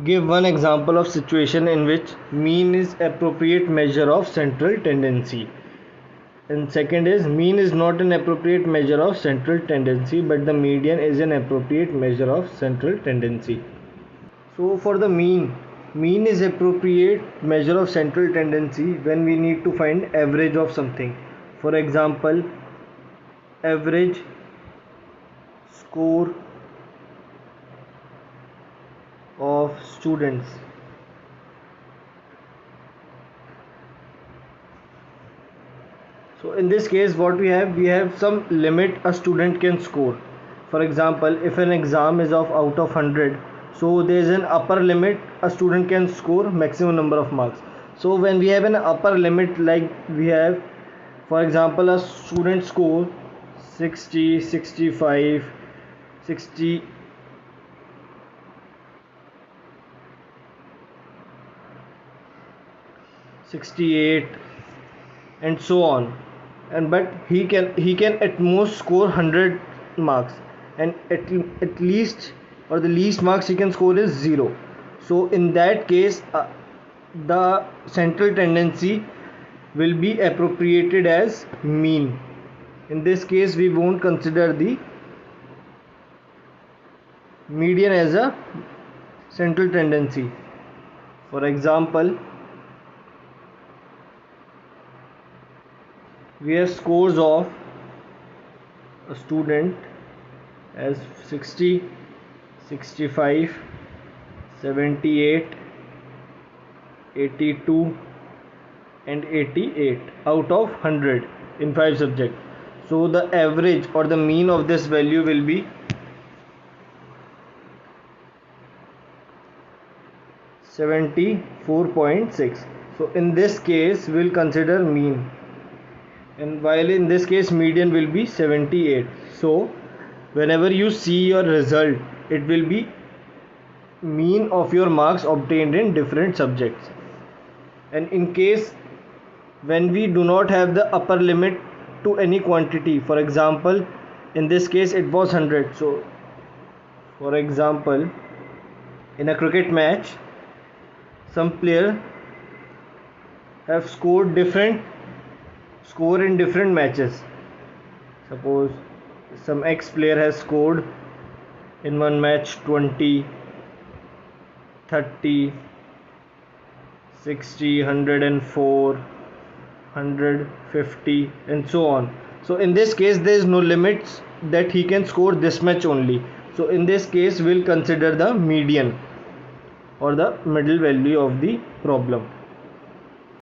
Give one example of situation in which mean is appropriate measure of central tendency. And second is mean is not an appropriate measure of central tendency, but the median is an appropriate measure of central tendency. So for the mean is appropriate measure of central tendency when we need to find average of something. For example, average score of students. So in this case what we have some limit a student can score. For example, if an exam is of out of 100, so there is an upper limit a student can score maximum number of marks. So when we have an upper limit, like we have, for example, a student score 60, 65, 60, 68 and so on, and but he can at most score 100 marks, and at least or the least marks he can score is 0. So in that case the central tendency will be appropriated as mean. In this case we won't consider the median as a central tendency. For example, we have scores of a student as 60, 65, 78, 82 and 88 out of 100 in 5 subjects. So the average or the mean of this value will be 74.6. So in this case we'll consider mean, and while in this case median will be 78. So whenever you see your result, it will be mean of your marks obtained in different subjects. And in case when we do not have the upper limit to any quantity, for example in this case it was 100. So for example, in a cricket match some player have scored different score in different matches. Suppose some X player has scored in one match 20, 30, 60, 104, 150 and so on. So in this case there is no limits that he can score this much only. So in this case we'll consider the median or the middle value of the problem.